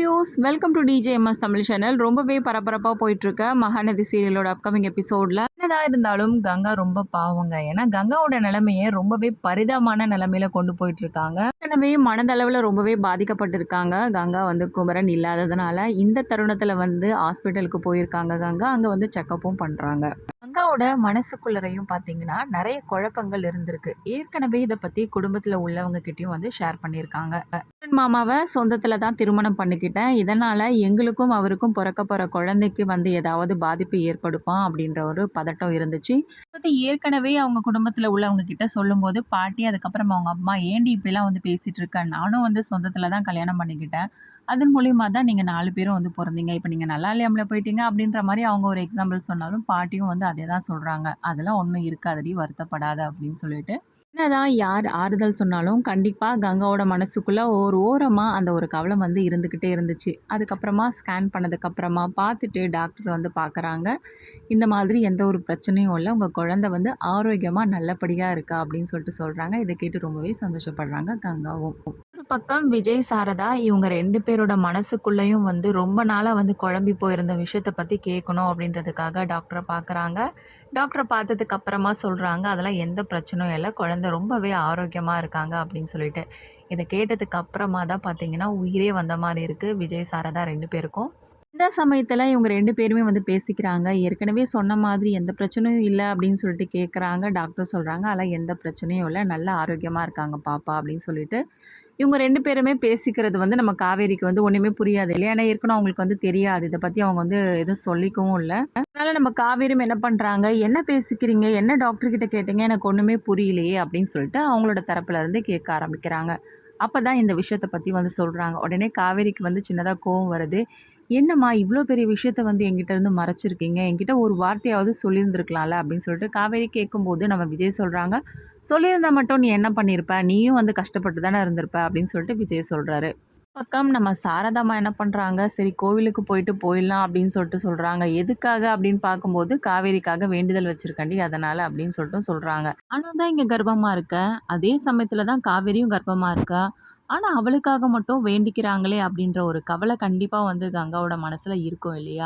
Views welcome to TJMS Tamil channel. ரொம்பவே பரபரப்பாக போயிட்டுருக்க மகாநதி சீரியலோட அப்கமிங் எபிசோடில் என்னதான் இருந்தாலும் கங்கா ரொம்ப பாவங்க. ஏன்னா கங்காவோட நிலைமையை ரொம்பவே பரிதாபமான நிலைமையில கொண்டு போயிட்டு இருக்காங்க. எனவே மனதளவில் ரொம்பவே பாதிக்கப்பட்டிருக்காங்க. கங்கா குமரன் இல்லாததுனால இந்த தருணத்தில் ஹாஸ்பிட்டலுக்கு போயிருக்காங்க. கங்கா அங்கே செக்கப்பும் பண்ணுறாங்க. கங்காவோட மனசுக்குள்ளரையும் பார்த்தீங்கன்னா நிறைய குழப்பங்கள் இருந்திருக்கு. ஏற்கனவே இதை பற்றி குடும்பத்தில் உள்ளவங்க கிட்டேயும் ஷேர் பண்ணியிருக்காங்க. மாமாவை சொந்தத்தில் தான் திருமணம் பண்ணிக்கிட்டேன், இதனால் எங்களுக்கும் அவருக்கும் பிறக்க போகிற குழந்தைக்கு ஏதாவது பாதிப்பு ஏற்படுமா அப்படின்ற ஒரு பதட்டம் இருந்துச்சு. பற்றி ஏற்கனவே அவங்க குடும்பத்தில் உள்ளவங்க கிட்ட சொல்லும்போது பாட்டி அதுக்கப்புறம் அவங்க அம்மா ஏண்டி இப்படிலாம் பேசிகிட்டு இருக்கேன், நானும் சொந்தத்தில் தான் கல்யாணம் பண்ணிக்கிட்டேன், அதன் மூலியமா தான் நீங்கள் 4 பேரும் பிறந்தீங்க, இப்போ நீங்கள் நல்லா இல்லையாமல போயிட்டீங்க அப்படின்ற மாதிரி அவங்க ஒரு எக்ஸாம்பிள் சொன்னாலும் பாட்டியும் அதே தான் சொல்கிறாங்க. அதெல்லாம் ஒன்றும் இருக்காதடி, வருத்தப்படாத அப்படின்னு சொல்லிட்டு என்னதான் யார் ஆறுதல் சொன்னாலும் கண்டிப்பாக கங்காவோட மனசுக்குள்ளே ஒரு ஓரமாக அந்த ஒரு கவலை இருந்துக்கிட்டே இருந்துச்சு. அதுக்கப்புறமா ஸ்கேன் பண்ணதுக்கப்புறமா பார்த்துட்டு டாக்டர் பார்க்குறாங்க. இந்த மாதிரி எந்த ஒரு பிரச்சனையும் இல்லை, உங்கள் குழந்தை ஆரோக்கியமாக நல்லபடியாக இருக்கா அப்படின்னு சொல்கிறாங்க. இதை கேட்டு ரொம்பவே சந்தோஷப்படுறாங்க கங்காவும். ஒரு பக்கம் விஜய் சாரதா இவங்க 2 பேரோட மனசுக்குள்ளேயும் ரொம்ப நாளாக குழம்பி போயிருந்த விஷயத்தை பற்றி கேட்கணும் அப்படின்றதுக்காக டாக்டரை பார்க்குறாங்க. டாக்டரை பார்த்ததுக்கு அப்புறமா சொல்கிறாங்க அதெல்லாம் எந்த பிரச்சனையும் இல்லை, குழந்தை ரொம்பவே ஆரோக்கியமாக இருக்காங்க அப்படின்னு சொல்லிட்டு. இதை கேட்டதுக்கு அப்புறமா தான் பார்த்தீங்கன்னா உயிரே வந்த மாதிரி இருக்குது விஜய் சாரதா 2 பேருக்கும். இந்த சமயத்தில் இவங்க 2 பேருமே பேசிக்கிறாங்க. ஏற்கனவே சொன்ன மாதிரி எந்த பிரச்சனையும் இல்லை அப்படின்னு சொல்லிட்டு கேட்குறாங்க. டாக்டர் சொல்கிறாங்க அதெல்லாம் எந்த பிரச்சனையும் இல்லை, நல்லா ஆரோக்கியமாக இருக்காங்க பாப்பா அப்படின்னு சொல்லிட்டு. இவங்க 2 பேருமே பேசிக்கிறது நம்ம காவேரிக்கு ஒன்றுமே புரியாது இல்லையா. ஏன்னா ஏற்கனவே அவங்களுக்கு தெரியாது, இதை பற்றி அவங்க எதுவும் சொல்லிக்கவும் இல்லை. அதனால் நம்ம காவேரியும் என்ன பண்ணுறாங்க, என்ன பேசிக்கிறீங்க, என்ன டாக்டர்கிட்ட கேட்டீங்க, எனக்கு ஒன்றுமே புரியலையே அப்படின்னு சொல்லிட்டு அவங்களோட தரப்புலேருந்து கேட்க ஆரம்பிக்கிறாங்க. அப்போ தான் இந்த விஷயத்தை பற்றி சொல்கிறாங்க. உடனே காவேரிக்கு சின்னதாக கோவம் வருது. என்னம்மா இவ்வளோ பெரிய விஷயத்த என்கிட்ட இருந்து மறைச்சிருக்கீங்க, என்கிட்ட ஒரு வார்த்தையாவது சொல்லியிருந்துருக்கலாம்ல அப்படின்னு சொல்லிட்டு காவேரி கேட்கும்போது நம்ம விஜய் சொல்கிறாங்க, சொல்லியிருந்தா மட்டும் நீ என்ன பண்ணியிருப்ப, நீயும் கஷ்டப்பட்டு தானே இருந்திருப்ப அப்படின்னு சொல்லிட்டு விஜய் சொல்கிறாரு. பக்கம் நம்ம சாரதாம்மா என்ன பண்ணுறாங்க, சரி கோவிலுக்கு போயிடலாம் அப்படின்னு சொல்லிட்டு சொல்கிறாங்க. எதுக்காக அப்படின்னு பார்க்கும்போது காவேரிக்காக வேண்டுதல் வச்சுருக்கண்டி அதனால் அப்படின்னு சொல்லிட்டு சொல்கிறாங்க. ஆனால் தான் இங்கே கர்ப்பமாக இருக்க, அதே சமயத்தில் தான் காவேரியும் கர்ப்பமாக இருக்கா, ஆனால் அவளுக்காக மட்டும் வேண்டிக்கிறாங்களே அப்படின்ற ஒரு கவலை கண்டிப்பாக கங்காவோட மனசில் இருக்கும் இல்லையா.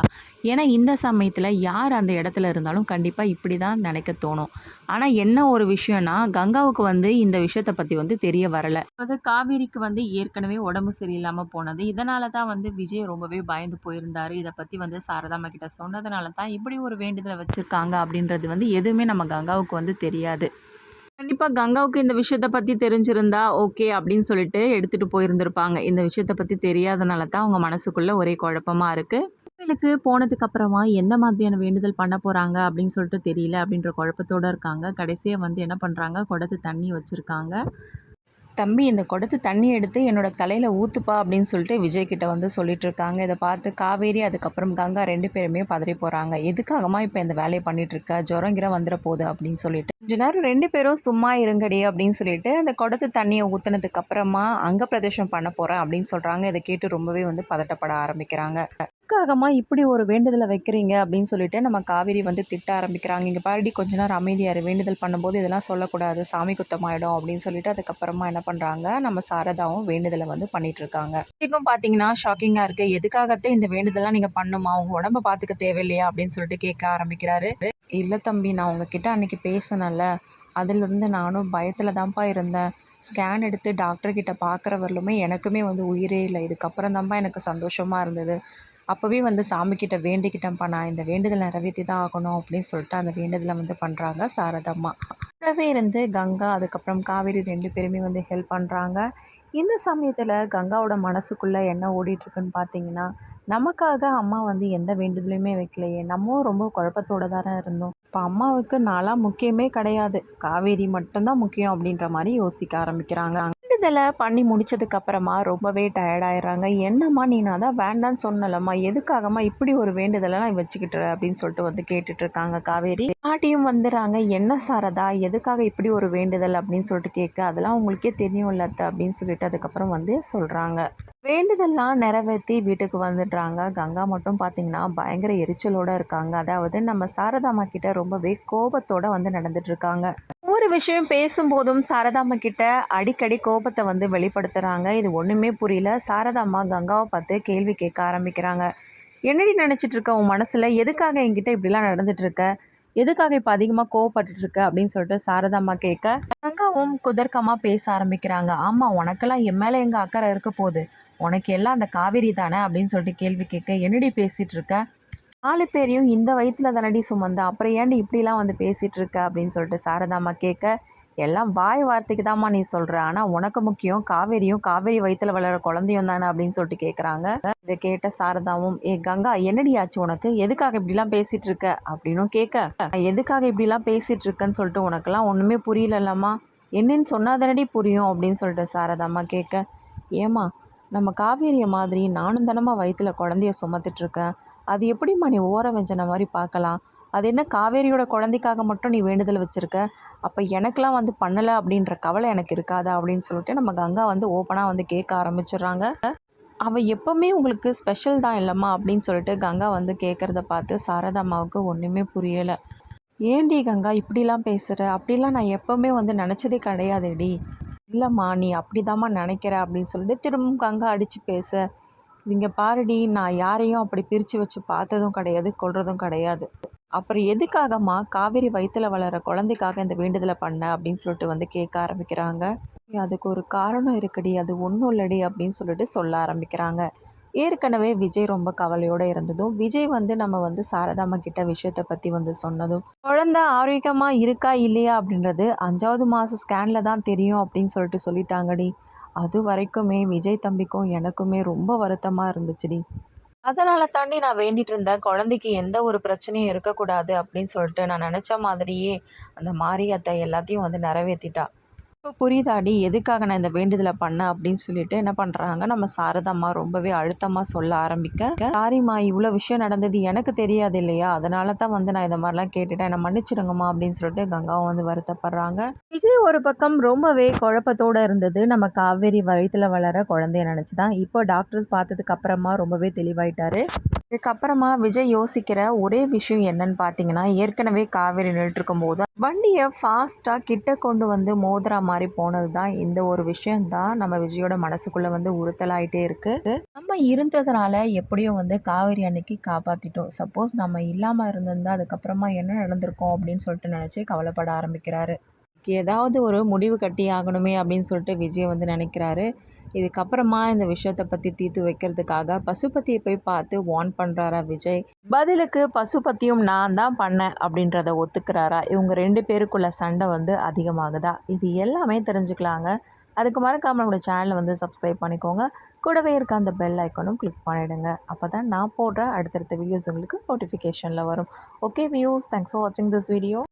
ஏன்னா இந்த சமயத்தில் யார் அந்த இடத்துல இருந்தாலும் கண்டிப்பாக இப்படி தான் நினைக்க தோணும். ஆனால் என்ன ஒரு விஷயம்னா கங்காவுக்கு இந்த விஷயத்தை பற்றி தெரிய வரலை. காவேரிக்கு ஏற்கனவே உடம்பு சரியில்லாமல் போனது, இதனால தான் விஜய் ரொம்பவே பயந்து போயிருந்தார். இதை பற்றி சாரதாம்மா கிட்ட சொன்னதுனால தான் இப்படி ஒரு வேண்டுதலை வச்சுருக்காங்க அப்படின்றது எதுவுமே நம்ம கங்காவுக்கு தெரியாது. கண்டிப்பாக கங்காவுக்கு இந்த விஷயத்தை பற்றி தெரிஞ்சிருந்தா ஓகே அப்படின்னு சொல்லிட்டு எடுத்துகிட்டு போயிருந்திருப்பாங்க. இந்த விஷயத்தை பற்றி தெரியாதனால தான் அவங்க மனசுக்குள்ளே ஒரே குழப்பமாக இருக்குது. கோவிலுக்கு போனதுக்கு அப்புறமா எந்த மாதிரியான வேண்டுதல் பண்ண போகிறாங்க அப்படின்னு சொல்லிட்டு தெரியல அப்படின்ற குழப்பத்தோடு இருக்காங்க. கடைசியாக என்ன பண்ணுறாங்க, குடத்து தண்ணி வச்சுருக்காங்க. தம்பி இந்த குடத்து தண்ணி எடுத்து என்னோடய தலையில் ஊற்றுப்பா அப்படின்னு சொல்லிட்டு விஜய்கிட்ட சொல்லிட்டு இருக்காங்க. இதை பார்த்து காவேரி அதுக்கப்புறம் கங்கா 2 பேருமே பதறி போகிறாங்க. எதுக்காகமா இப்போ இந்த வேலையை பண்ணிகிட்ருக்க, ஜுரங்கிற வந்துட போகுது அப்படின்னு சொல்லிட்டு. கொஞ்ச நேரம் 2 பேரும் சும்மா இருங்கடி அப்படின்னு சொல்லிட்டு அந்த குடத்து தண்ணியை ஊற்றுனதுக்கு அப்புறமா அங்க பிரதேசம் பண்ண போகிறேன் அப்படின்னு சொல்கிறாங்க. இதை கேட்டு ரொம்பவே பதட்டப்பட ஆரம்பிக்கிறாங்க. எதுக்காகமா இப்படி ஒரு வேண்டுதலை வைக்கிறீங்க அப்படின்னு சொல்லிட்டு நம்ம காவேரி திட்ட ஆரம்பிக்கிறாங்க. இங்கே பாருடி கொஞ்ச நேரம் அமைதியார், வேண்டுதல் பண்ணும்போது இதெல்லாம் சொல்லக்கூடாது, சாமி குத்தமாயிடும் அப்படின்னு சொல்லிட்டு அதுக்கப்புறமா என்ன பண்ணுறாங்க, நம்ம சாரதாவும் வேண்டுதலை பண்ணிட்டு இருக்காங்க. இதுக்கும் பார்த்தீங்கன்னா ஷாக்கிங்காக இருக்குது. எதுக்காகத்தான் இந்த வேண்டுதலாம் நீங்கள் பண்ணுமா, உங்கள் உடம்பை பார்த்துக்க தேவையில்லையா அப்படின்னு சொல்லிட்டு கேட்க ஆரம்பிக்கிறாரு. இல்லை தம்பி, நான் உங்ககிட்ட அன்றைக்கி பேசினேன்ல, அதிலிருந்து நானும் பயத்தில் தான்ப்பா இருந்தேன். ஸ்கேன் எடுத்து டாக்டர்கிட்ட பார்க்குற வரலுமே எனக்குமே உயிரே இல்லை. இதுக்கப்புறம் தான்ப்பா எனக்கு சந்தோஷமாக இருந்தது. அப்போவே சாமிக்கிட்ட வேண்டிக்கிட்டேன்ப்பா, நான் இந்த வேண்டுதல் நிறைவேற்றி தான் ஆகணும் அப்படின்னு சொல்லிட்டு அந்த வேண்டுதலை பண்ணுறாங்க சாரதம்மா. கூடவே இருந்து கங்கா அதுக்கப்புறம் காவேரி 2 பேருமே ஹெல்ப் பண்ணுறாங்க. இந்த சமயத்தில் கங்காவோட மனசுக்குள்ளே என்ன ஓடிட்டுருக்குன்னு பார்த்தீங்கன்னா, நமக்காக அம்மா எந்த வேண்டுதலையுமே வைக்கலையே, நம்மளும் ரொம்ப குழப்பத்தோடு தானே இருந்தோம், இப்போ அம்மாவுக்கு நான்லாம் முக்கியமே கிடையாது, காவேரி மட்டும்தான் முக்கியம் அப்படின்ற மாதிரி யோசிக்க ஆரம்பிக்கிறாங்க. வேண்டுதலை பண்ணி முடிச்சதுக்கப்புறமா ரொம்பவே டயர்டாயிடுறாங்க. என்னம்மா நீ நான் தான் வேண்டான்னு சொன்னலம்மா, எதுக்காகம்மா இப்படி ஒரு வேண்டுதலாம் வச்சுக்கிட்டு அப்படின்னு சொல்லிட்டு கேட்டுட்ருக்காங்க காவேரி. பாட்டியும் வந்துடுறாங்க. என்ன சாரதா எதுக்காக இப்படி ஒரு வேண்டுதல் அப்படின்னு சொல்லிட்டு கேட்க, அதெல்லாம் உங்களுக்கே தெரியும் இல்லத்த அப்படின்னு சொல்லிட்டு அதுக்கப்புறம் சொல்கிறாங்க. வேண்டுதல்லாம் நிறைவேற்றி வீட்டுக்கு வந்துடுறாங்க. கங்கா மட்டும் பார்த்திங்கன்னா பயங்கர எரிச்சலோடு இருக்காங்க. அதாவது நம்ம சாரதாம்மா கிட்ட ரொம்பவே கோபத்தோடு நடந்துட்டுருக்காங்க. ஒவ்வொரு விஷயம் பேசும்போதும் சாரதாம்மா கிட்ட அடிக்கடி கோபத்தை வந்து வெளிப்படுத்துகிறாங்க. இது ஒன்றுமே புரியல. சாரதாம்மா கங்காவை பார்த்து கேள்வி கேட்க ஆரம்பிக்கிறாங்க. என்னடி நினச்சிட்டு இருக்க உன் மனசில்? எதுக்காக என்கிட்ட இப்படிலாம் நடந்துட்டு இருக்க? எதுக்காக இப்போ அதிகமாக கோவப்பட்டுட்டு இருக்க அப்படின்னு சொல்லிட்டு சாரதாம்மா கேட்க, கங்காவும் குதர்க்கமாக பேச ஆரம்பிக்கிறாங்க. ஆமாம், உனக்கெல்லாம் என் மேலே எங்கள் அக்கறை இருக்க போகுது. உனக்கு எல்லாம் அந்த காவேரி தானே அப்படின்னு சொல்லிட்டு கேள்வி கேட்க, என்னடி பேசிகிட்டு இருக்க? 4 பேரையும் இந்த வயித்துல தானடி சுமந்த, அப்புறம் ஏன்டி இப்படிலாம் வந்து பேசிகிட்டு இருக்க அப்படின்னு சொல்லிட்டு சாரதாம்மா கேட்க, எல்லாம் வாய் வார்த்தைக்கு தாம்மா நீ சொல்கிற, ஆனால் உனக்கு முக்கியம் காவேரியும் காவேரி வயித்துல வளர குழந்தையும் தானே அப்படின்னு சொல்லிட்டு கேட்குறாங்க. இதை கேட்ட சாரதாவும், ஏ கங்கா என்னடி ஆச்சு உனக்கு? எதுக்காக இப்படிலாம் பேசிகிட்டு இருக்க அப்படின்னும் கேட்க, எதுக்காக இப்படிலாம் பேசிகிட்டு இருக்கேன்னு சொல்லிட்டு உனக்கெல்லாம் ஒன்றுமே புரியலல்லம்மா, என்னன்னு சொன்னா தானடி புரியும் அப்படின்னு சொல்லிட்டு சாரதாம்மா கேட்க, ஏம்மா நம்ம காவேரியை மாதிரி நானும் தானம்மா வயிற்றுல குழந்தைய சுமத்துட்ருக்கேன். அது எப்படிம்மா நீ ஓர வெஞ்சன மாதிரி பார்க்கலாம்? அது என்ன காவேரியோட குழந்தைக்காக மட்டும் நீ வேண்டுதல் வச்சுருக்க? அப்போ எனக்கெலாம் வந்து பண்ணலை அப்படின்ற கவலை எனக்கு இருக்காதா அப்படின்னு சொல்லிட்டு நம்ம கங்கா வந்து ஓப்பனாக வந்து கேட்க ஆரம்பிச்சிடுறாங்க. அவள் எப்போவுமே உங்களுக்கு ஸ்பெஷல் தான் இல்லைம்மா அப்படின்னு சொல்லிட்டு கங்கா வந்து கேட்குறத பார்த்து சாரதாம்மாவுக்கு ஒன்றுமே புரியலை. ஏன்டி கங்கா இப்படிலாம் பேசுகிற? அப்படிலாம் நான் எப்போவுமே வந்து நினச்சதே கிடையாதேடி. இல்லைம்மா நீ அப்படிதாம்மா நினைக்கிற அப்படின்னு சொல்லிட்டு திரும்பவும் கங்கா அடித்து பேச, இங்கே பாருடி, நான் யாரையும் அப்படி பிரித்து வச்சு பார்த்ததும் கிடையாது, கொல்றதும் கிடையாது. அப்புறம் எதுக்காகம்மா காவேரி வயிற்றுல வளர குழந்தைக்காக இந்த வேண்டுதலை பண்ண அப்படின்னு சொல்லிட்டு வந்து கேட்க ஆரம்பிக்கிறாங்க. அதுக்கு ஒரு காரணம் இருக்குடி, அது ஒன்றும் இல்லடி அப்படின்னு சொல்லிட்டு சொல்ல ஆரம்பிக்கிறாங்க. ஏற்கனவே விஜய் ரொம்ப கவலையோடு இருந்ததும், விஜய் வந்து நம்ம வந்து சாரதாம்மா கிட்ட விஷயத்தை பற்றி வந்து சொன்னதும், குழந்தை ஆரோக்கியமாக இருக்கா இல்லையா அப்படின்றது 5வது மாத ஸ்கேனில் தான் தெரியும் அப்படின்னு சொல்லிட்டு சொல்லிட்டாங்கடி. அது வரைக்குமே விஜய் தம்பிக்கும் எனக்குமே ரொம்ப வருத்தமாக இருந்துச்சுடி. அதனால தாண்டி நான் வேண்டிட்டு இருந்தேன், குழந்தைக்கு எந்த ஒரு பிரச்சனையும் இருக்கக்கூடாது அப்படின்னு சொல்லிட்டு. நான் நினச்ச மாதிரியே அந்த மாரியத்தை எல்லாத்தையும் வந்து நிறைவேற்றிட்டா. இப்போ புரியுதாடி எதுக்காக நான் இந்த வேண்டுதலை பண்ணேன் அப்படின்னு சொல்லிட்டு என்ன பண்ணுறாங்க நம்ம சாரதாம்மா ரொம்பவே அழுத்தமாக சொல்ல ஆரம்பிக்க, சாரிம்மா இவ்வளோ விஷயம் நடந்தது எனக்கு தெரியாது இல்லையா, அதனால தான் வந்து நான் இந்த மாதிரிலாம் கேட்டுட்டேன், என்னை மன்னிச்சிடுங்கம்மா அப்படின்னு சொல்லிட்டு கங்காவும் வந்து வருத்தப்படுறாங்க. விஜய் ஒரு பக்கம் ரொம்பவே குழப்பத்தோடு இருந்தது. நம்ம காவேரி வயிற்றுல வளர குழந்தைய நினச்சி தான். இப்போ டாக்டர்ஸ் பார்த்ததுக்கு அப்புறமா ரொம்பவே தெளிவாயிட்டாரு. இதுக்கப்புறமா விஜய் யோசிக்கிற ஒரே விஷயம் என்னன்னு பார்த்தீங்கன்னா, ஏற்கனவே காவேரி நின்றுட்டுருக்கும் போது வண்டியை ஃபாஸ்ட்டாக கிட்ட கொண்டு வந்து மோதுற மாதிரி போனது தான். இந்த ஒரு விஷயந்தான் நம்ம விஜயோட மனசுக்குள்ளே வந்து உறுத்தலாயிட்டே இருக்குது. நம்ம இருந்ததுனால எப்படியும் வந்து காவேரி அன்னைக்கு காப்பாற்றிட்டோம். சப்போஸ் நம்ம இல்லாமல் இருந்திருந்தால் அதுக்கப்புறமா என்ன நடந்திருக்கோம் அப்படின்னு சொல்லிட்டு நினச்சி கவலைப்பட ஆரம்பிக்கிறாரு. ஏதாவது ஒரு முடிவு கட்டி ஆகணுமே அப்படின்னு சொல்லிட்டு விஜய் வந்து நினைக்கிறாரு. இதுக்கப்புறமா இந்த விஷயத்தை பற்றி தீர்த்து வைக்கிறதுக்காக பசுபதியை போய் பார்த்து வார்ன் பண்ணுறாரா விஜய். பதிலுக்கு பசுபதியும் நான் தான் பண்ணேன் அப்படின்றத ஒத்துக்கிறாரா? இவங்க 2 பேருக்குள்ள சண்டை வந்து அதிகமாகுதா? இது எல்லாமே தெரிஞ்சுக்கலாங்க. அதுக்கு மறக்காம நம்மளோட சேனலை வந்து சப்ஸ்கிரைப் பண்ணிக்கோங்க. கூடவே இருக்க அந்த பெல் ஐக்கானும் கிளிக் பண்ணிவிடுங்க. அப்போ தான் நான் போடுற அடுத்தடுத்த வீடியோஸ் உங்களுக்கு நோட்டிஃபிகேஷனில் வரும். ஓகே வியூஸ், தேங்க்ஸ் ஃபார் வாட்சிங் திஸ் வீடியோ.